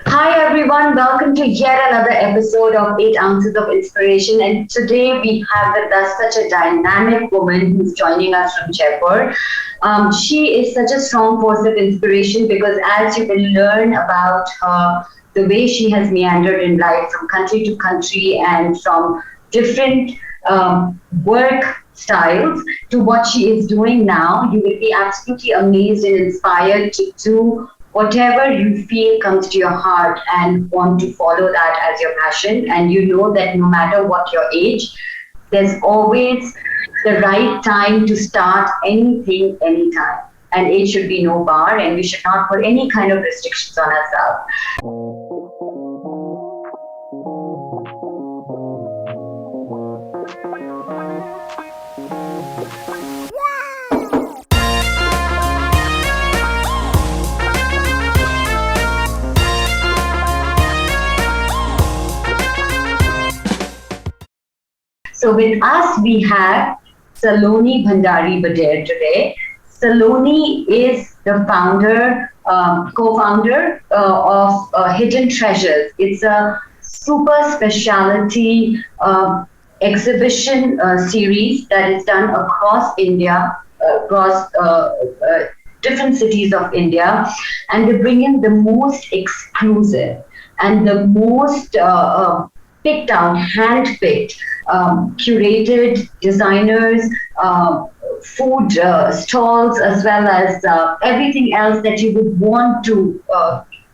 Hi everyone, welcome to yet another episode of 8 Ounces of Inspiration. And today we have with us such a dynamic woman who's joining us from Jaipur. She is such a strong force of inspiration because as you will learn about her, the way she has meandered in life from country to country and from different work styles to what she is doing now, you will be absolutely amazed and inspired to do whatever you feel comes to your heart and want to follow that as your passion. And you know that no matter what your age, there's always the right time to start anything, anytime. And age should be no bar, and we should not put any kind of restrictions on ourselves. So with us, we have Saloni Bhandari today. Saloni is the co-founder of Hidden Treasures. It's a super specialty exhibition series that is done across India, across different cities of India, and they bring in the most exclusive and the most picked out, hand-picked, curated designers, food stalls, as well as everything else that you would want to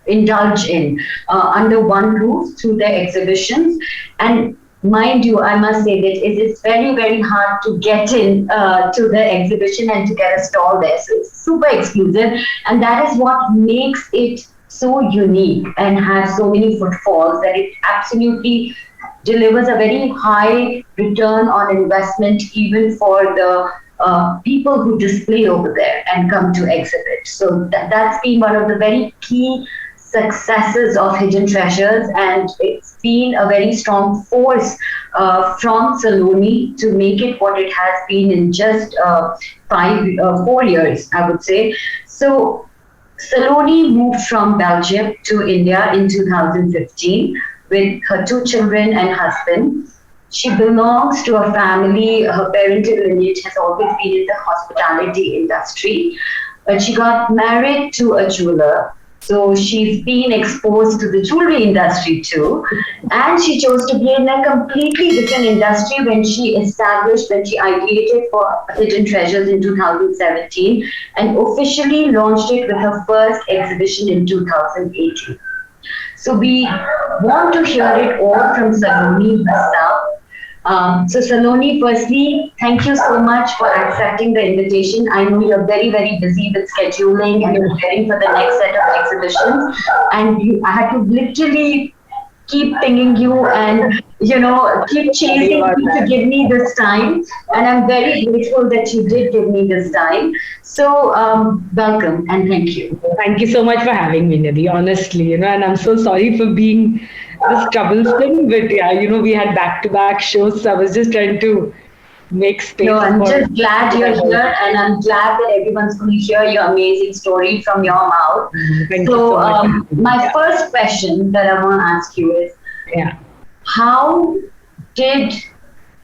indulge in under one roof through their exhibitions. And mind you, I must say that it is very, very hard to get in to the exhibition and to get a stall there. So it's super exclusive, and that is what makes it so unique and has so many footfalls that it absolutely delivers a very high return on investment even for the people who display over there and come to exhibit. So that's been one of the very key successes of Hidden Treasures, and it's been a very strong force from Saloni to make it what it has been in just 4 years, I would say. So Saloni moved from Belgium to India in 2015 with her 2 children and husband. She belongs to a family, her parental lineage has always been in the hospitality industry, but she got married to a jeweler. So she's been exposed to the jewelry industry too. And she chose to be in a completely different industry when she ideated for Hidden Treasures in 2017 and officially launched it with her first exhibition in 2018. So we want to hear it all from Saloni herself. So Saloni, firstly, thank you so much for accepting the invitation. I know you're very, very busy with scheduling and preparing for the next set of exhibitions. And I had to literally keep pinging you and, keep chasing you to give me this time. And I'm very grateful that you did give me this time. So welcome and thank you. Thank you so much for having me, Nidhi, honestly, and I'm so sorry for being this troublesome, but yeah, we had back-to-back shows, so I was just trying to make space No, I'm for just glad you're here, and I'm glad that everyone's going to hear your amazing story from your mouth. Thank you So, so much. my first question that I want to ask you is, Yeah. how did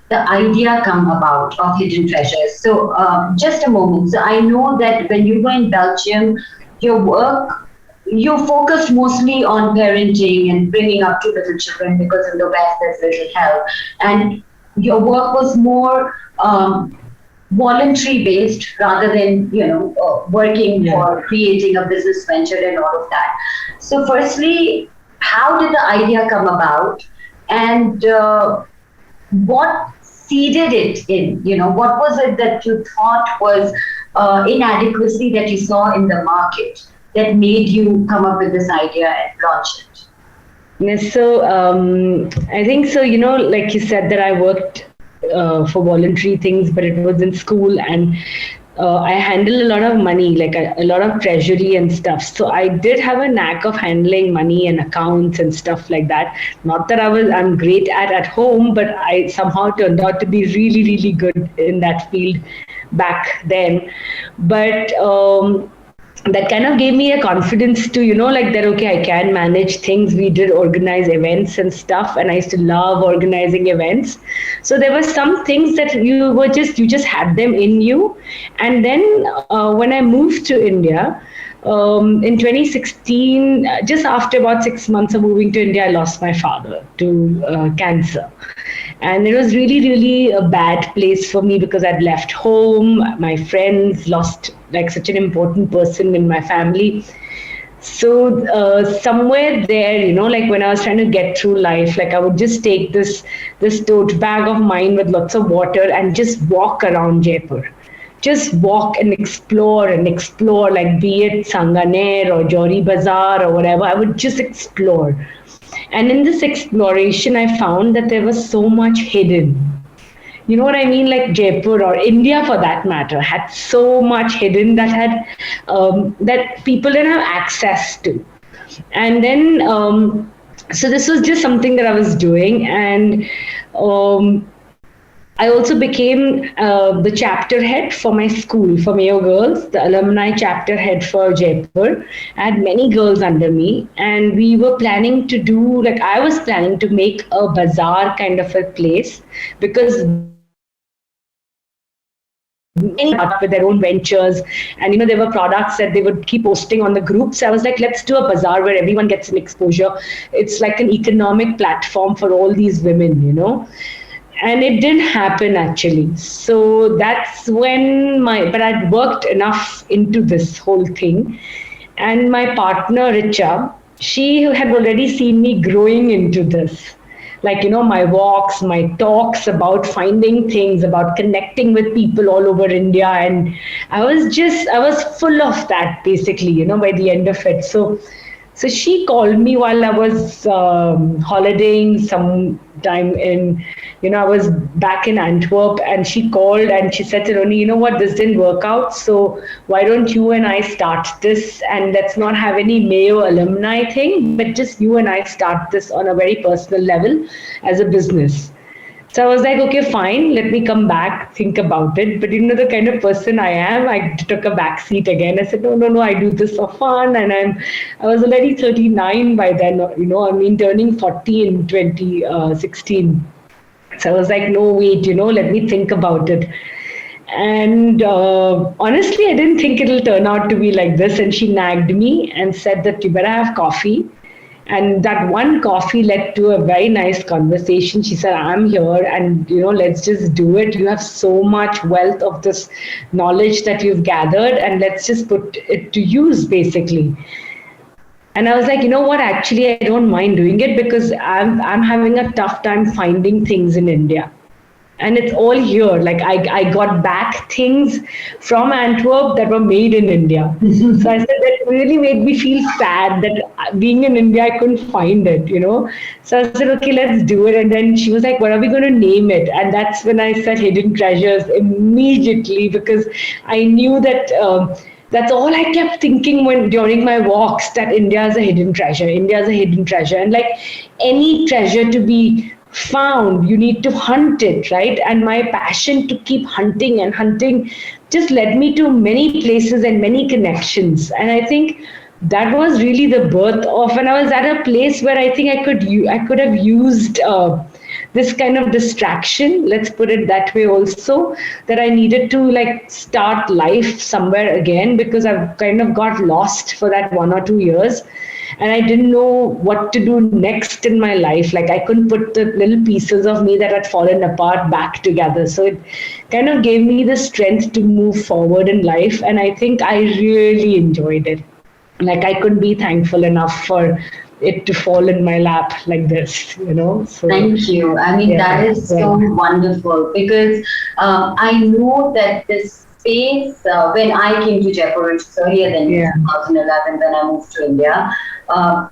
the idea come about of Hidden Treasures? So, just a moment. So, I know that when you were in Belgium, your work, you focused mostly on parenting and bringing up 2 little children because in the West there's little help. And your work was more voluntary based rather than, working for creating a business venture and all of that. So, firstly, how did the idea come about? And what seeded it in? What was it that you thought was inadequacy that you saw in the market that made you come up with this idea and launch it? Yes, so I think so, like you said, that I worked for voluntary things, but it was in school, and I handle a lot of money, like a lot of treasury and stuff. So I did have a knack of handling money and accounts and stuff like that. Not that I'm great at home, but I somehow turned out to be really, really good in that field back then. But that kind of gave me a confidence to, like that, okay, I can manage things. We did organize events and stuff, and I used to love organizing events. So there were some things that you just had them in you. And then when I moved to India, in 2016, just after about 6 months of moving to India, I lost my father to cancer. And it was really, really a bad place for me because I'd left home, my friends, lost like such an important person in my family. So somewhere there, like when I was trying to get through life, like I would just take this tote bag of mine with lots of water and just walk around Jaipur. Just walk and explore, like be it Sanganer or Jori Bazaar or whatever. I would just explore. And in this exploration, I found that there was so much hidden. You know what I mean? Like Jaipur or India, for that matter, had so much hidden that people didn't have access to. And then, so this was just something that I was doing, and I also became the chapter head for my school, for Mayo Girls, the alumni chapter head for Jaipur. I had many girls under me, and we were planning to do, like, I was planning to make a bazaar kind of a place, because many up with their own ventures, and there were products that they would keep posting on the groups. I was like, let's do a bazaar where everyone gets an exposure. It's like an economic platform for all these women. And it didn't happen actually. So that's when but I'd worked enough into this whole thing. And my partner, Richa, she had already seen me growing into this. Like, my walks, my talks about finding things, about connecting with people all over India. And I was full of that basically, by the end of it. So she called me while I was holidaying sometime I was back in Antwerp, and she called and she said, Saloni, you know what, this didn't work out. So why don't you and I start this, and let's not have any Mayo alumni thing, but just you and I start this on a very personal level as a business. So I was like, okay, fine, let me come back, think about it. But the kind of person I am, I took a back seat again. I said, no, I do this for fun. And I was already 39 by then, turning 40 in 2016. So I was like, no, wait, let me think about it. And honestly, I didn't think it'll turn out to be like this. And she nagged me and said that you better have coffee. And that one coffee led to a very nice conversation. She said, I'm here and, let's just do it. You have so much wealth of this knowledge that you've gathered, and let's just put it to use, basically. And I was like, you know what, actually, I don't mind doing it because I'm having a tough time finding things in India. And it's all here. Like I got back things from Antwerp that were made in India. So I said that really made me feel sad that being in India, I couldn't find it, So I said, okay, let's do it. And then she was like, what are we going to name it? And that's when I said Hidden Treasures immediately, because I knew that that's all I kept thinking during my walks, that India is a hidden treasure. India is a hidden treasure. And like any treasure to be found, you need to hunt it, right? And my passion to keep hunting and hunting just led me to many places and many connections. And I think that was really the birth of, and I was at a place where I think I could have used this kind of distraction, let's put it that way also, that I needed to like start life somewhere again, because I've kind of got lost for that 1 or 2 years. And I didn't know what to do next in my life. Like I couldn't put the little pieces of me that had fallen apart back together. So it kind of gave me the strength to move forward in life. And I think I really enjoyed it. Like I couldn't be thankful enough for it to fall in my lap like this, So, thank you. I mean, that is so wonderful, because I know that this space, when I came to Jaipur, which was earlier than 2011 when I moved to India,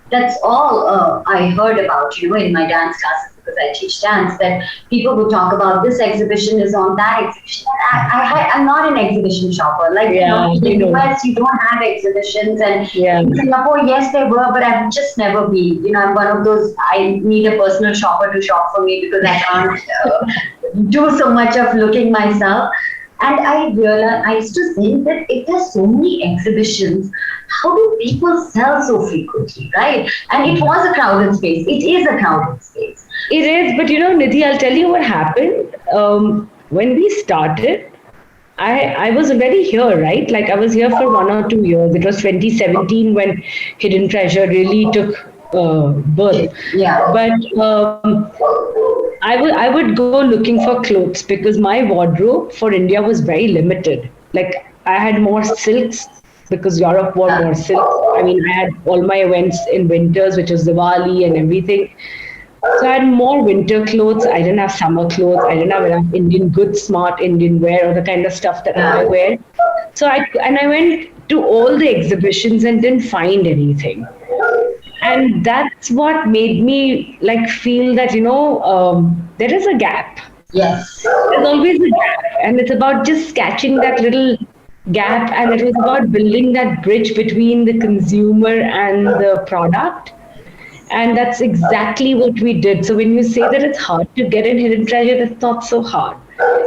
that's all I heard about, in my dance classes, because I teach dance, that people would talk about this exhibition is on, that exhibition. I'm not an exhibition shopper. Like, in the US, you don't have exhibitions. And in Singapore, yes, they were, but I've just never been. I'm one of those, I need a personal shopper to shop for me because I can't do so much of looking myself. And I used to think that if there's so many exhibitions, how do people sell so frequently, right? And it was a crowded space. It is a crowded space. It is, but Nidhi, I'll tell you what happened. When we started, I was already here, right? Like I was here for 1 or 2 years. It was 2017 when Hidden Treasure really took birth. Yeah. But I would go looking for clothes because my wardrobe for India was very limited. Like I had more silks because Europe wore more silks. I mean, I had all my events in winters, which was Diwali and everything. So I had more winter clothes. I didn't have summer clothes. I didn't have enough Indian good, smart Indian wear or the kind of stuff that I wear. So I went to all the exhibitions and didn't find anything. And that's what made me like feel that there is a gap. Yes. There's always a gap, and it's about just catching that little gap, and it was about building that bridge between the consumer and the product. And that's exactly what we did. So when you say that it's hard to get in Hidden Treasure, that's not so hard.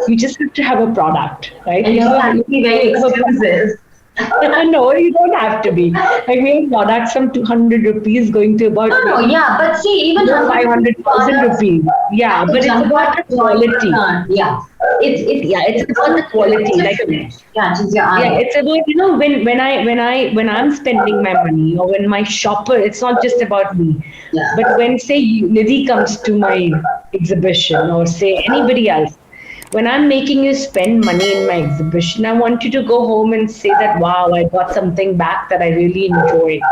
You just have to have a product, right? And you have to be very exclusive. No, you don't have to be. Like we have products from 200 rupees going to about No, yeah, but see, even 500,000 rupees. Yeah, but it's about the quality. Yeah. It's about the quality. Like Catches your eye. yeah, it's about when I'm spending my money or when my shopper, it's not just about me. Yeah. But when say Nidhi comes to my exhibition or say anybody else, when I'm making you spend money in my exhibition, I want you to go home and say that, wow, I got something back that I really enjoyed.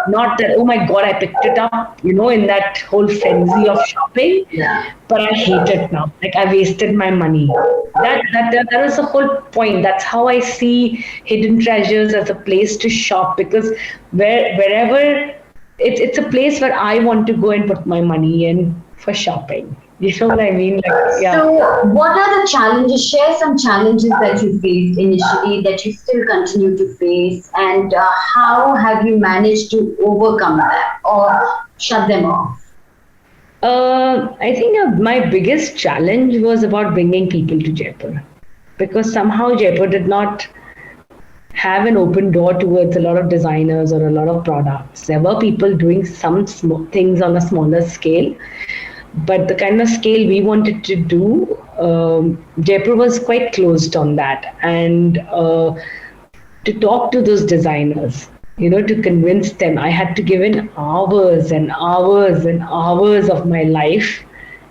Not that, oh my God, I picked it up, in that whole frenzy of shopping, but I hate it now. Like I wasted my money. That was the whole point. That's how I see Hidden Treasures as a place to shop, because wherever it's a place where I want to go and put my money in for shopping. You know what I mean? Like, yeah. So, what are the challenges? Share some challenges that you faced initially that you still continue to face, and how have you managed to overcome that or shut them off? I think my biggest challenge was about bringing people to Jaipur, because somehow Jaipur did not have an open door towards a lot of designers or a lot of products. There were people doing some things on a smaller scale, but the kind of scale we wanted to do, Jaipur was quite closed on that. And to talk to those designers, to convince them, I had to give in hours and hours and hours of my life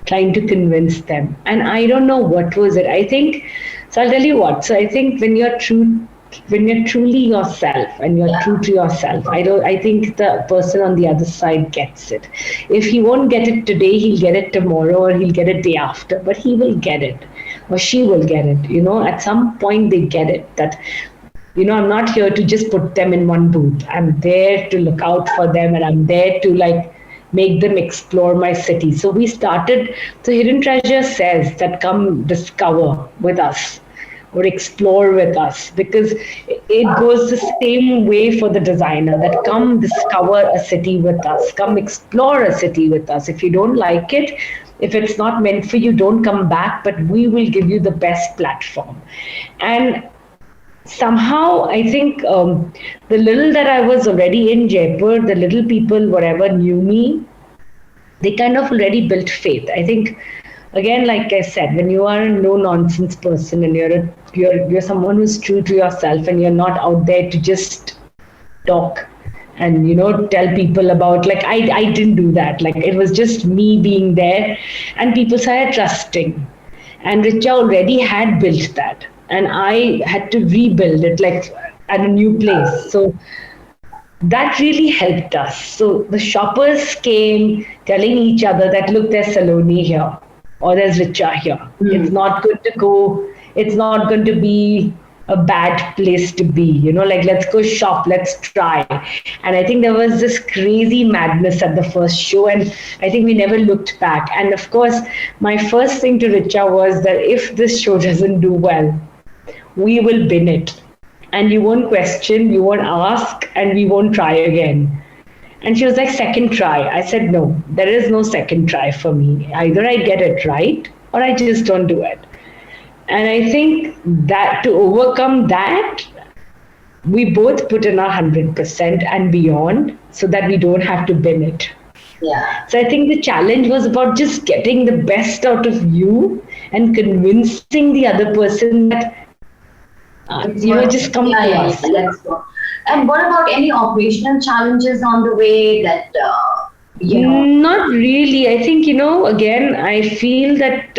trying to convince them. And I don't know what was it. I think, so I'll tell you what. So I think when you're truly yourself and you're true to yourself, I think the person on the other side gets it. If he won't get it today, he'll get it tomorrow, or he'll get it day after, but he will get it, or she will get it. At some point they get it that I'm not here to just put them in one booth. I'm there to look out for them, and I'm there to make them explore my city. So we started, so Hidden Treasure says that come discover with us or explore with us, because it goes the same way for the designer, that come discover a city with us, come explore a city with us. If you don't like it, if it's not meant for you, don't come back, but we will give you the best platform. And somehow I think the little that I was already in Jaipur, the little people, whatever knew me, they kind of already built faith. I think, again, like I said, when you are a no nonsense person and you're someone who's true to yourself, and you're not out there to just talk and tell people about, like I didn't do that. Like it was just me being there, and people started trusting, and Richa already had built that, and I had to rebuild it like at a new place. So that really helped us. So the shoppers came telling each other that, look, there's Saloni here, or there's Richa here. It's not going to go, it's not going to be a bad place to be, let's go shop, let's try. And I think there was this crazy madness at the first show, and I think we never looked back. And of course, my first thing to Richa was that if this show doesn't do well, we will bin it. And you won't question, you won't ask, and we won't try again. And she was like, second try. I said, no, there is no second try for me. Either I get it right or I just don't do it. And I think that to overcome that, we both put in our 100% and beyond so that we don't have to bin it. Yeah. So I think the challenge was about just getting the best out of you and convincing the other person that, It's worth just come yeah, to yeah, us. yeah, let's go. And what about any operational challenges on the way that, Not really. I think, again, I feel that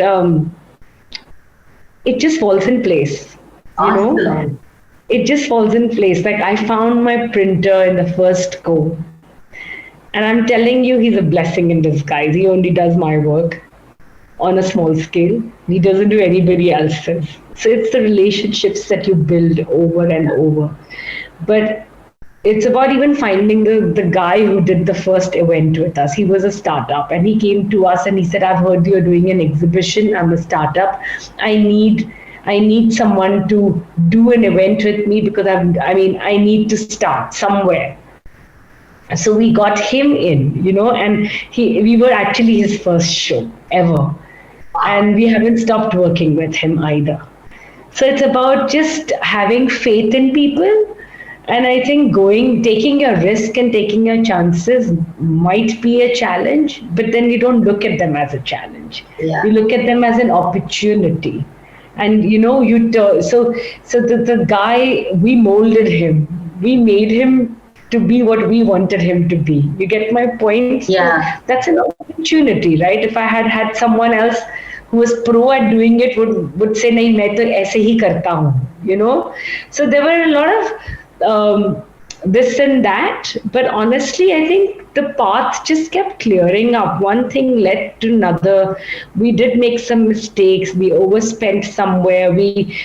it just falls in place, you know? awesome. It just falls in place. Like I found my printer in the first go. And I'm telling you, he's a blessing in disguise. He only does my work on a small scale. He doesn't do anybody else's. So it's the relationships that you build over and over. But it's about even finding the guy who did the first event with us. He was a startup and he came to us and he said, I've heard you're doing an exhibition. I'm a startup. I need I need someone to do an event with me because I need to start somewhere. So we got him in, and we were actually his first show ever. And we haven't stopped working with him either. So it's about just having faith in people. And I think taking a risk and taking your chances might be a challenge, but then you don't look at them as a challenge. Yeah. You look at them as an opportunity. And so the guy, we molded him. We made him to be what we wanted him to be. You get my point? Yeah. So that's an opportunity, right? If I had had someone else who was pro at doing it would say, nahi, main to aise hi karta hu, So there were a lot of this and that, but honestly, I think the path just kept clearing up. One thing led to another. We did make some mistakes. We overspent somewhere. We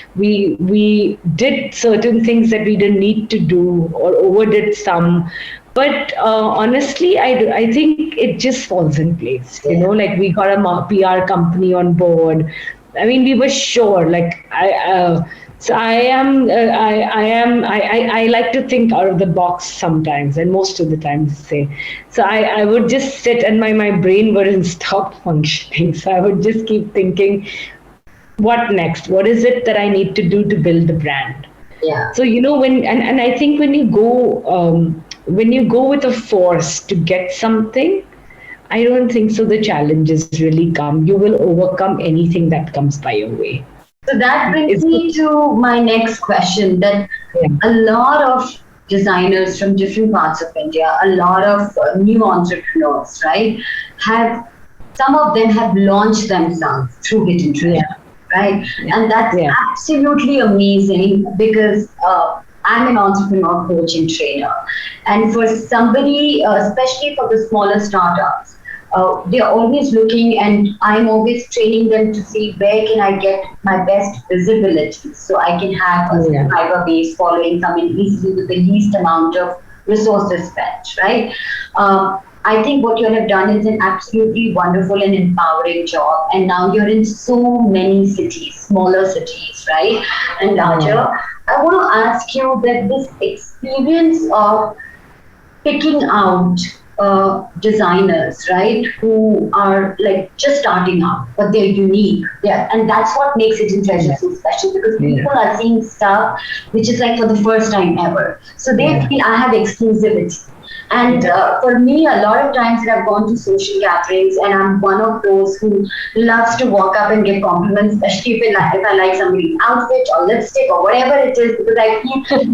did certain things that we didn't need to do or overdid some. But honestly, I think it just falls in place. Like we got a PR company on board. I mean, we were sure. Like so I like to think out of the box sometimes, and most of the times say. So I would just sit and my brain wouldn't stop functioning. So I would just keep thinking, what next? What is it that I need to do to build the brand? Yeah. So and I think when you go with a force to get something, I don't think so the challenges really come. You will overcome anything that comes by your way. So that brings me to my next question, that a lot of designers from different parts of India, a lot of new entrepreneurs, right, some of them have launched themselves through Hidden Treasure, right? And that's absolutely amazing because I'm an entrepreneur coach and trainer. And for somebody, especially for the smaller startups, they're always looking, and I'm always training them to see where can I get my best visibility so I can have a subscriber base following coming easily with the least amount of resources spent, right? I think what you have done is an absolutely wonderful and empowering job. And now you're in so many cities, smaller cities, right? And larger. I want to ask you that this experience of picking out designers, right, who are like just starting out, but they're unique. And that's what makes Hidden Treasure so special, because people are seeing stuff which is like for the first time ever. So they feel I have exclusivity. And for me, a lot of times that I've gone to social gatherings, and I'm one of those who loves to walk up and give compliments, especially if I like somebody's outfit or lipstick or whatever it is, because I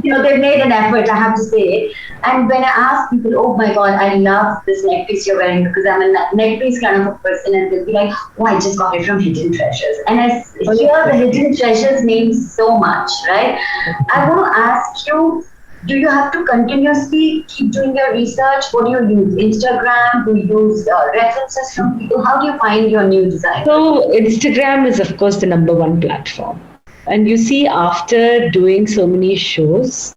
feel, they've made an effort, I have to say. And when I ask people, oh my God, I love this neck piece you're wearing, because I'm a neck piece kind of a person, and they'll be like, oh, I just got it from Hidden Treasures. And I hear the Hidden Treasures name so much, right? I want to ask you, do you have to continuously keep doing your research? What do you use? Instagram? Do you use references from people? How do you find your new design? So Instagram is, of course, the number one platform. And you see, after doing so many shows,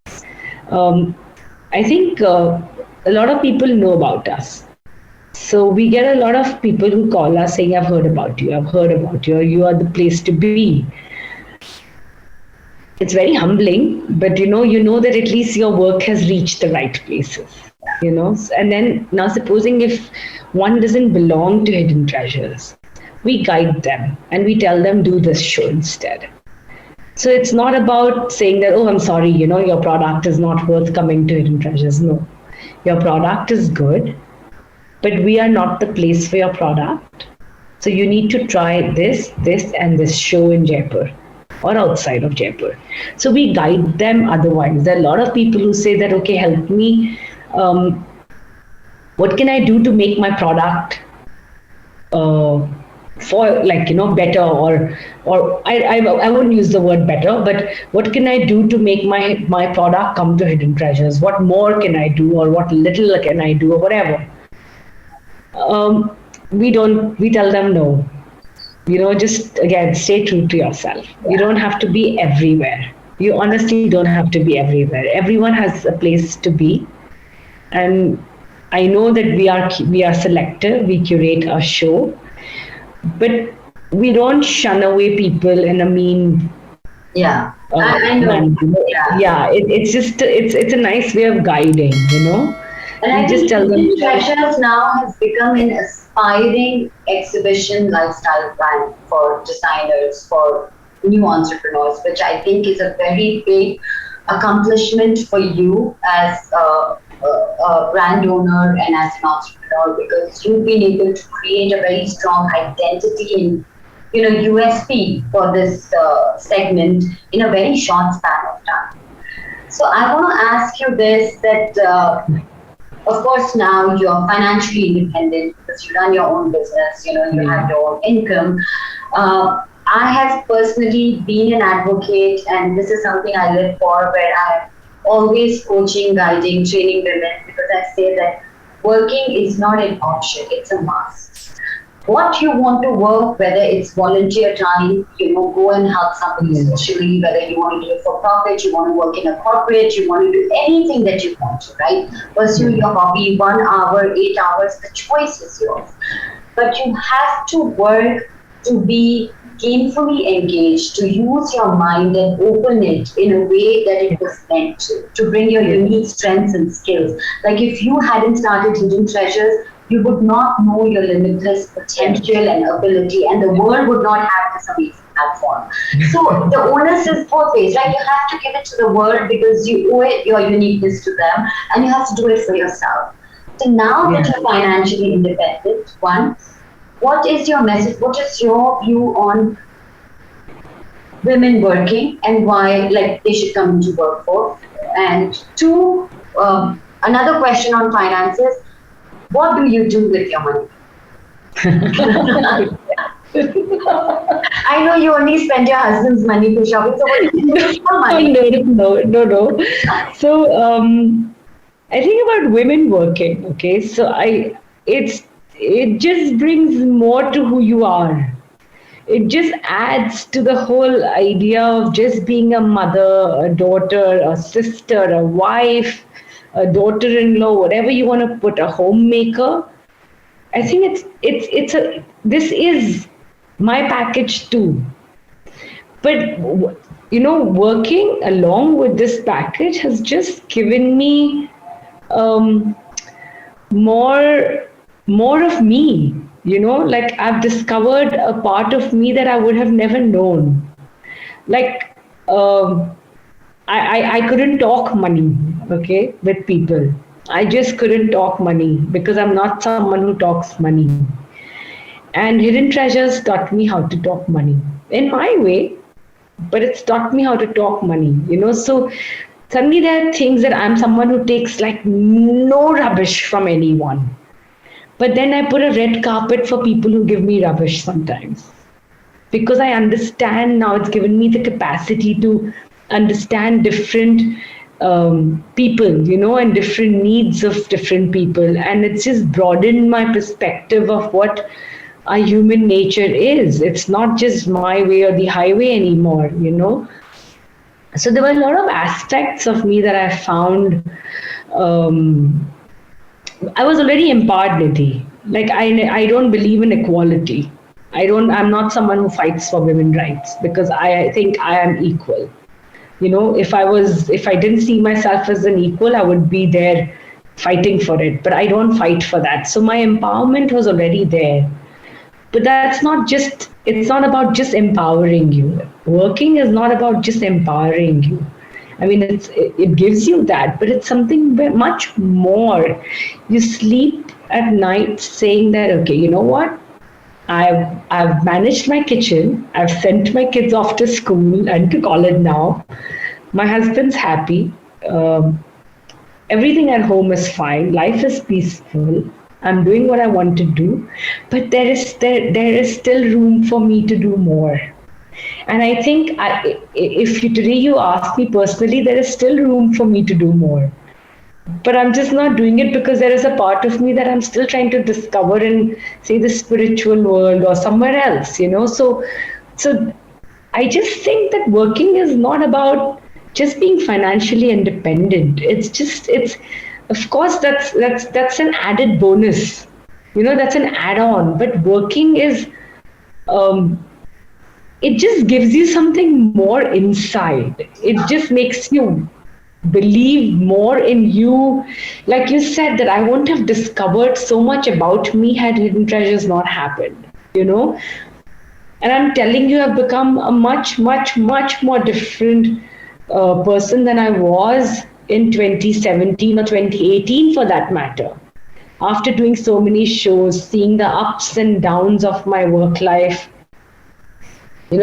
I think a lot of people know about us. So we get a lot of people who call us saying, I've heard about you, you are the place to be. It's very humbling, but you know that at least your work has reached the right places, And then now supposing if one doesn't belong to Hidden Treasures, we guide them and we tell them, do this show instead. So it's not about saying that, oh, I'm sorry, your product is not worth coming to Hidden Treasures. No, your product is good, but we are not the place for your product. So you need to try this, and this show in Jaipur or outside of Jaipur. So we guide them otherwise. There are a lot of people who say that, okay, help me. What can I do to make my product uh, for better, or I wouldn't use the word better, but what can I do to make my product come to Hidden Treasures? What more can I do, or what little can I do, or whatever? We tell them no. Just again, stay true to yourself. You don't have to be everywhere. You honestly don't have to be everywhere. Everyone has a place to be, and I know that we are selective. We curate our show, but we don't shun away people in a mean Yeah, I know. manner. Yeah, it's a nice way of guiding. And We I just think tell them. Hidden Treasures now has become an aspiring exhibition lifestyle brand for designers, for new entrepreneurs, which I think is a very big accomplishment for you as a brand owner and as an entrepreneur, because you've been able to create a very strong identity and USP for this segment in a very short span of time. So I want to ask you this, that of course now you're financially independent because you run your own business, you have your own income. I have personally been an advocate, and this is something I live for, where I'm always coaching, guiding, training women, because I say that working is not an option, it's a must. What you want to work, whether it's volunteer time, go and help somebody socially, whether you want to do it for profit, you want to work in a corporate, you want to do anything that you want to, right? Pursue your hobby, 1 hour, 8 hours, the choice is yours. But you have to work to be gainfully engaged, to use your mind and open it in a way that it was meant to bring your unique strengths and skills. Like if you hadn't started Hidden Treasures, you would not know your limitless potential and ability, and the world would not have this amazing platform. So the onus is both ways, right? You have to give it to the world because you owe it, your uniqueness to them, and you have to do it for yourself. So now that you're financially independent, one, what is your message? What is your view on women working and why, they should come into workforce? And two, another question on finances. What do you do with your money? I know you only spend your husband's money for shopping, so what do you do with your money? No. So I think about women working. Okay, so it just brings more to who you are. It just adds to the whole idea of just being a mother, a daughter, a sister, a wife, a daughter-in-law, whatever you want to put, a homemaker. I think this is my package too. But working along with this package has just given me more of me. I've discovered a part of me that I would have never known. Like I couldn't talk money, okay, with people. I just couldn't talk money because I'm not someone who talks money. And Hidden Treasures taught me how to talk money in my way, but it's taught me how to talk money, So suddenly there are things that I'm someone who takes no rubbish from anyone. But then I put a red carpet for people who give me rubbish sometimes. Because I understand now, it's given me the capacity to understand different people, and different needs of different people. And it's just broadened my perspective of what our human nature is. It's not just my way or the highway anymore. So there were a lot of aspects of me that I found. I was already empowered, Nidhi. I don't believe in equality. I'm not someone who fights for women's rights because I think I am equal. If I didn't see myself as an equal, I would be there fighting for it. But I don't fight for that. So my empowerment was already there. But it's not about just empowering you. Working is not about just empowering you. I mean, it gives you that, but it's something much more. You sleep at night saying that, okay, you know what? I've managed my kitchen. I've sent my kids off to school and to college now. My husband's happy. Everything at home is fine. Life is peaceful. I'm doing what I want to do, but there is still room for me to do more. And I think if today you ask me personally, there is still room for me to do more. But I'm just not doing it because there is a part of me that I'm still trying to discover in, say, the spiritual world or somewhere else, So I just think that working is not about just being financially independent. It's of course that's an added bonus, that's an add-on. But working is um, it just gives you something more inside. It just makes you believe more in you. Like you said, that I wouldn't have discovered so much about me had Hidden Treasures not happened, And I'm telling you, I've become a much, much, much more different person than I was in 2017 or 2018 for that matter. After doing so many shows, seeing the ups and downs of my work life,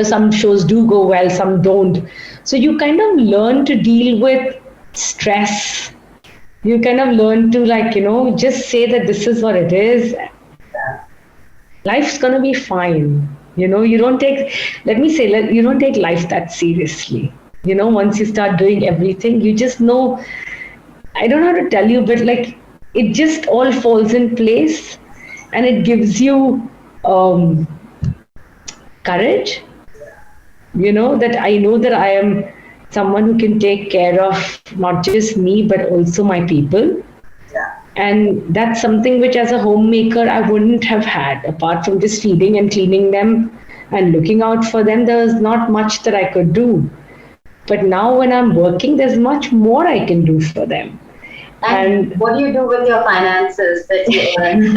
some shows do go well, some don't. So you kind of learn to deal with stress. You kind of learn to just say that this is what it is. Life's gonna be fine. You don't take, let me say, you don't take life that seriously. Once you start doing everything, you just know, I don't know how to tell you, but it just all falls in place, and it gives you courage. That I know that I am someone who can take care of not just me, but also my people. And that's something which, as a homemaker, I wouldn't have had. Apart from just feeding and cleaning them and looking out for them, there was not much that I could do. But now when I'm working, there's much more I can do for them. And what do you do with your finances that you earn?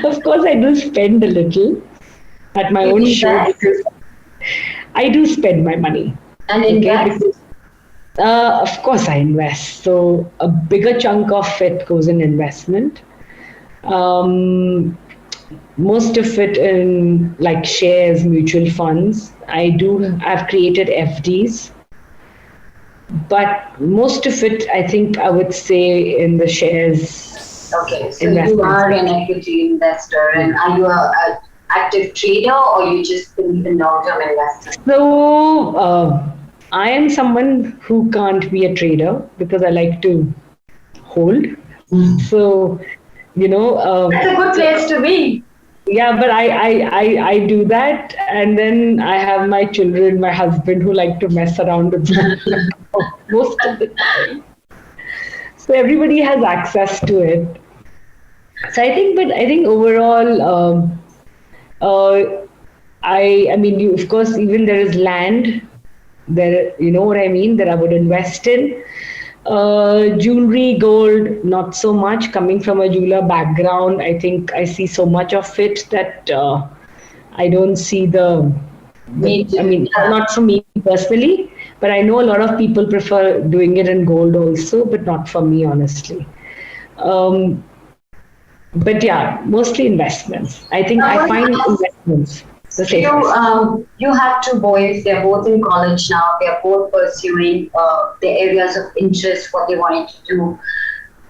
Of course, I do spend a little at my own show, because I do spend my money. And invest? Because, of course, I invest. So a bigger chunk of it goes in investment. Most of it in shares, mutual funds. I've created FDs. But most of it, I think I would say, in the shares. Okay, so you are an equity investor, and are you an active trader, or you just believe in long-term investing? So I am someone who can't be a trader because I like to hold. So that's a good place to be. Yeah, but I do that, and then I have my children, my husband, who like to mess around with me most of the time. So everybody has access to it. So I think overall, I mean, of course, even there is land there, what I mean, that I would invest in. Jewelry, gold, not so much. Coming from a jeweler background, I think I see so much of it that I don't see not for me personally, but I know a lot of people prefer doing it in gold also, but not for me, honestly. But yeah, mostly investments. I think I find investments the safest. You have two boys. They're both in college now. They're both pursuing their areas of interest, what they wanted to do.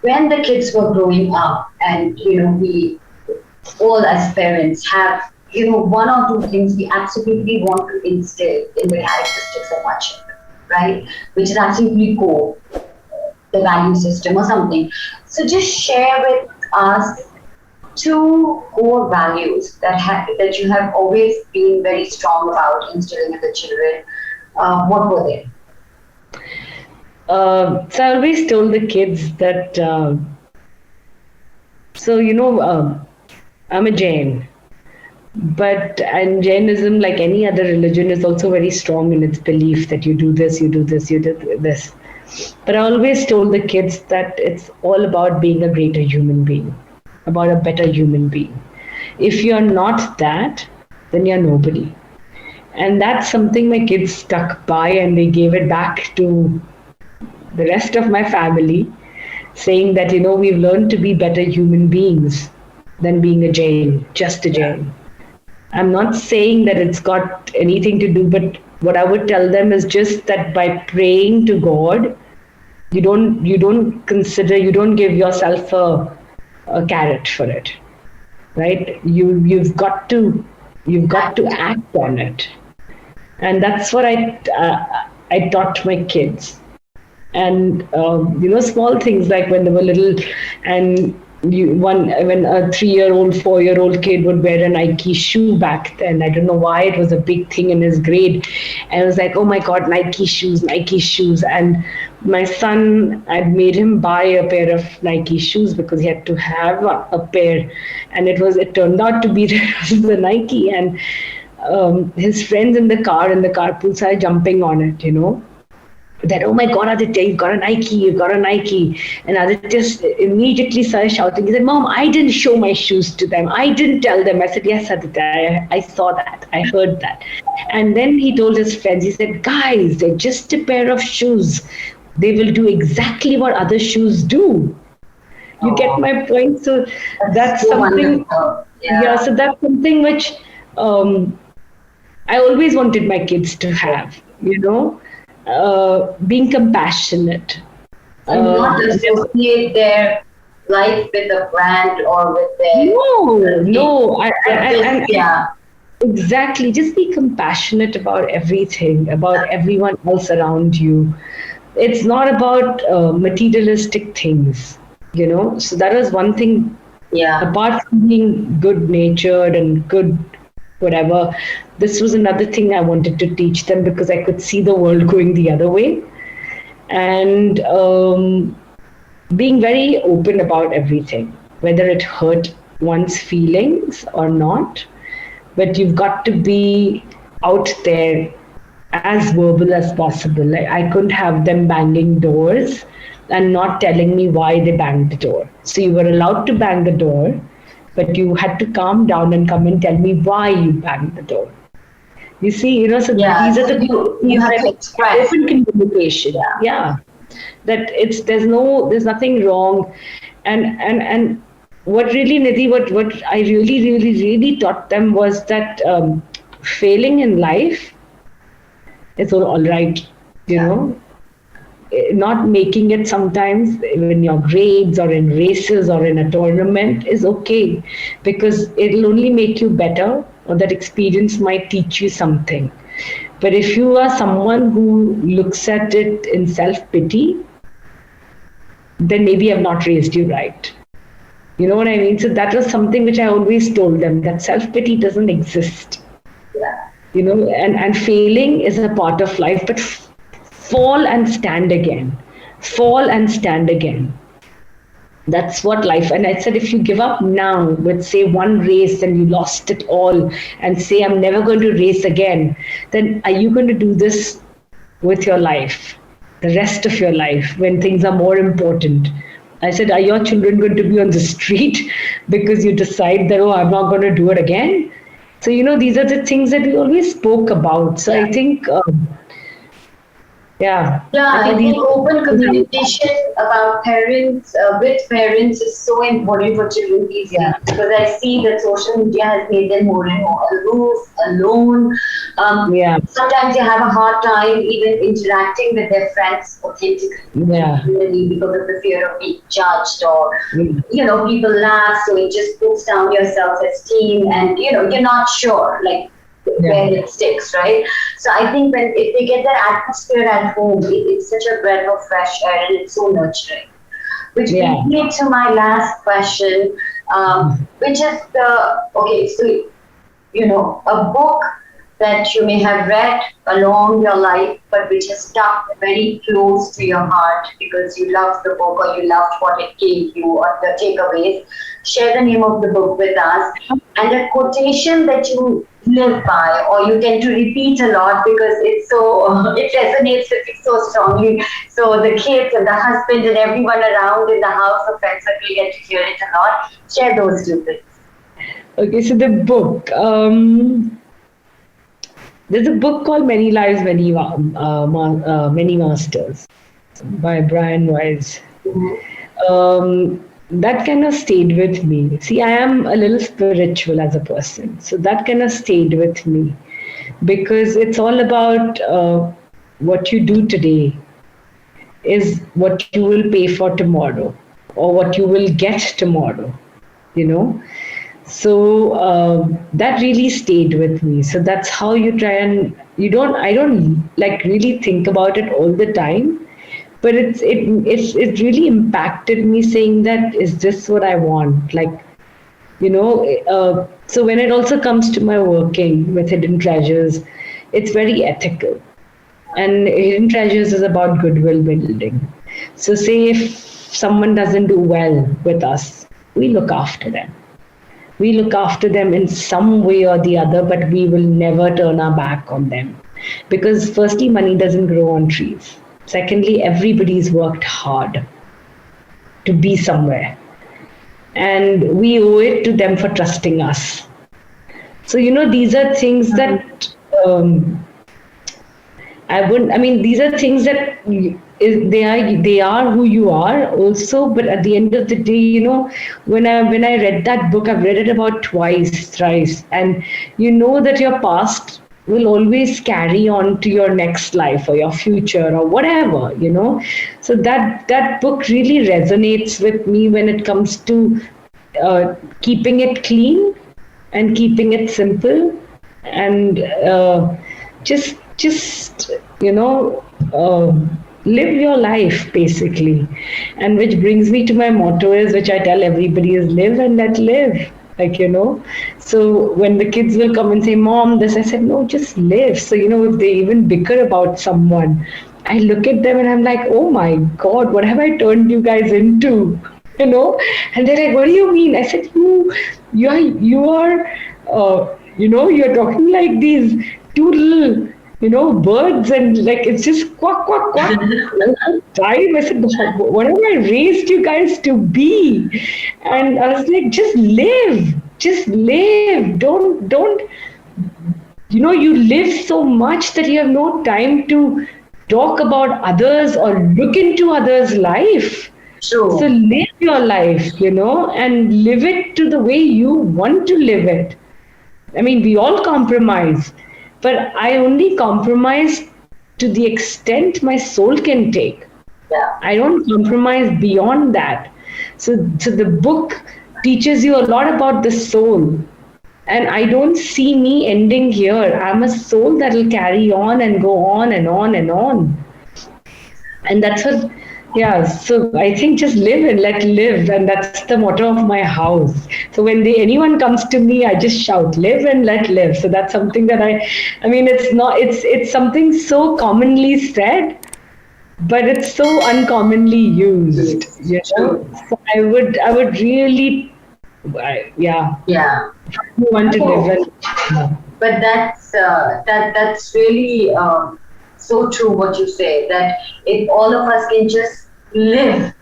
When the kids were growing up, and we all as parents have one or two things we absolutely want to instill in the characteristics of our children, right? Which is absolutely core, the value system or something. So just share with us two core values that you have always been very strong about instilling in the children. What were they? So I always told the kids that, I'm a Jain, and Jainism, like any other religion, is also very strong in its belief that you do this, you do this, you do this. But I always told the kids that it's all about being a greater human being, about a better human being. If you're not that, then you're nobody. And that's something my kids stuck by, and they gave it back to the rest of my family, saying that, we've learned to be better human beings than being a Jain, just a Jain. I'm not saying that it's got anything to do, but what I would tell them is just that by praying to God, you don't give yourself a carrot for it, right? You've got to act on it, and that's what I taught my kids. And small things like when they were little, and when a 3-year-old, 4-year-old kid would wear a Nike shoe back then. I don't know why it was a big thing in his grade. And I was like, oh my God, Nike shoes, Nike shoes. And my son, I'd made him buy a pair of Nike shoes because he had to have a pair. And it turned out to be the Nike. And his friends in the carpool started jumping on it, that, oh my God, Aditya, you've got a Nike. And Aditya just immediately started shouting. He said, Mom, I didn't show my shoes to them. I didn't tell them. I said, yes, Aditya, I saw that. I heard that. And then he told his friends, he said, guys, they're just a pair of shoes. They will do exactly what other shoes do. You get my point? So that's so something. Yeah, So that's something which I always wanted my kids to have, being compassionate. and not associate their life with a brand or with their No. yeah. Exactly. Just be compassionate about everything, about everyone else around you. It's not about materialistic things, So that was one thing. Yeah. Apart from being good natured and good whatever, this was another thing I wanted to teach them because I could see the world going the other way. And being very open about everything, whether it hurt one's feelings or not. But you've got to be out there as verbal as possible. Like, I couldn't have them banging doors and not telling me why they banged the door. So you were allowed to bang the door, but you had to calm down and come and tell me why you banged the door. You see, so these are you have to express open communication. Yeah. That there's nothing wrong. And what really, Nidhi, what I really, really, really taught them was that failing in life is all right, Not making it sometimes in your grades or in races or in a tournament is okay, because it'll only make you better, or that experience might teach you something. But if you are someone who looks at it in self-pity, then maybe I've not raised you right. You know what I mean? So that was something which I always told them, that self-pity doesn't exist. Yeah. And failing is a part of life, but fall and stand again. Fall and stand again. That's what life. And I said, if you give up now with, say, one race and you lost it all and say, I'm never going to race again, then are you going to do this with your life, the rest of your life, when things are more important? I said, are your children going to be on the street because you decide that, oh, I'm not going to do it again? So, these are the things that we always spoke about. So I think, I think open communication about parents, with parents is so important for children these days, because I see that social media has made them more and more aloof, alone. Sometimes they have a hard time even interacting with their friends authentically, because of the fear of being judged, or people laugh, so it just puts down your self-esteem, and you're not sure when it sticks, right? So I think if they get that atmosphere at home, it's such a breath of fresh air, and it's so nurturing. Which brings me to my last question, which is a book that you may have read along your life, but which has stuck very close to your heart because you loved the book or you loved what it gave you, or the takeaways. Share the name of the book with us, and a quotation that you live by, or you tend to repeat a lot because it resonates with you so strongly. So the kids and the husband and everyone around in the house, the friends circle, get to hear it a lot. Share those two things. Okay, so the book. There's a book called Many Lives, Many Masters by Brian Weiss. That kind of stayed with me. See, I am a little spiritual as a person, so that kind of stayed with me because it's all about what you do today is what you will pay for tomorrow or what you will get tomorrow, you know. So that really stayed with me. So that's how you try, and I don't like really think about it all the time, but it really impacted me, saying that is this what I want, like, so when it also comes to my working with Hidden Treasures, it's very ethical, and Hidden Treasures is about goodwill building. So say if someone doesn't do well with us, we look after them. We look after them in some way or the other, but we will never turn our back on them. Because firstly, money doesn't grow on trees. Secondly, everybody's worked hard to be somewhere. And we owe it to them for trusting us. So, these are things that these are things that they are who you are also. But at the end of the day, when I read that book, I've read it about twice, thrice, and you know that your past will always carry on to your next life or your future or whatever, So that book really resonates with me when it comes to keeping it clean and keeping it simple, and just live your life basically. And which brings me to my motto, is which I tell everybody, is live and let live. So when the kids will come and say, Mom, this, I said, no, just live. So if they even bicker about someone, I look at them and I'm like, oh my God, what have I turned you guys into? And they're like, what do you mean? I said, you're talking like these two little, birds, and like it's just quack, quack, quack. Time. I said, what have I raised you guys to be? And I was like, just live. Just live. Don't, you live so much that you have no time to talk about others or look into others' life. True. So live your life, and live it to the way you want to live it. I mean, we all compromise, but I only compromise to the extent my soul can take. Yeah. I don't compromise beyond that. So the book teaches you a lot about the soul. And I don't see me ending here. I'm a soul that will carry on and go on and on and on. And that's what, yeah, so I think just live and let live. And that's the motto of my house. So when anyone comes to me, I just shout, live and let live. So that's something that it's something so commonly said, but it's so uncommonly used. So I would really, yeah. You want to live. But that's really so true what you say, that if all of us can just live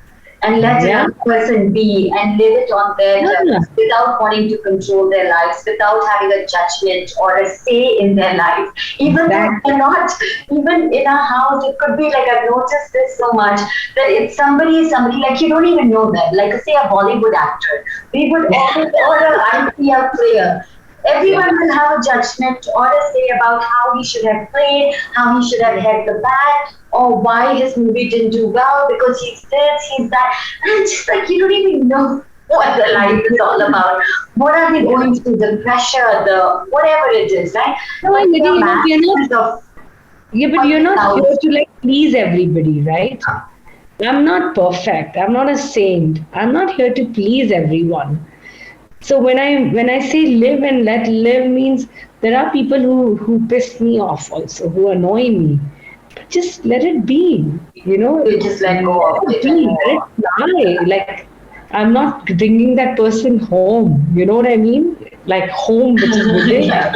and let another person be and live it on their terms without wanting to control their lives, without having a judgment or a say in their life. Even though they're not, even in a house, it could be like, I've noticed this so much, that it's somebody like you don't even know them, like say a Bollywood actor. We would always order IPL player. Everyone will have a judgment or a say about how he should have played, how he should have held the bat, or why his movie didn't do well because he's this, he's that. And it's just like you don't even know what the life is all about. What are they going through? The pressure, the whatever it is, right? No, but you're not here to like please everybody, right? I'm not perfect. I'm not a saint. I'm not here to please everyone. So when I say live and let live, means there are people who piss me off also, who annoy me. But just let it be, You just let go of it. Let it fly. Like, I'm not bringing that person home. You know what I mean? Like home, which is within. Yeah.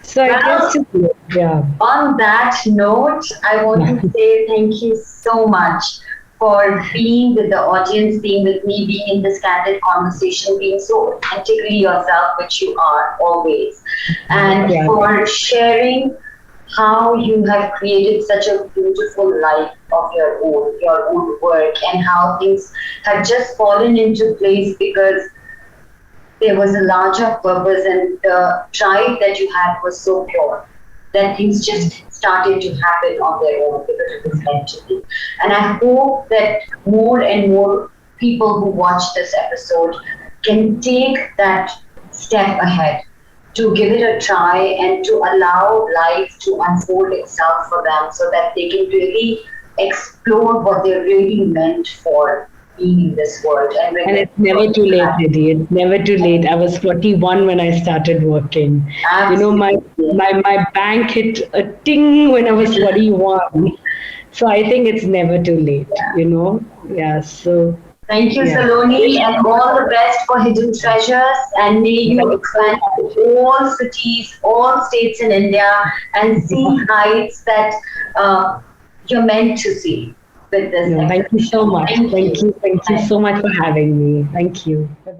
So I guess, on that note, I want to say thank you so much for being with the audience, being with me, being in this candid conversation, being so authentically yourself, which you are always, and Yeah. for sharing how you have created such a beautiful life of your own work, and how things have just fallen into place because there was a larger purpose, and the drive that you had was so pure that things just started to happen on their own because it was meant to be. And I hope that more and more people who watch this episode can take that step ahead, to give it a try and to allow life to unfold itself for them, so that they can really explore what they're really meant for being in this world. And it's never too late, Nidhi. It's never too late. I was 41 when I started working. You know, my bank hit a ting when I was 41. So I think it's never too late, you know. Yeah, so. Thank you, Saloni, and all the best for Hidden Treasures. And may you expand to all cities, all states in India, and see heights that you're meant to see with this. No, thank you so much. Thank you so much for having me. Thank you. Bye-bye.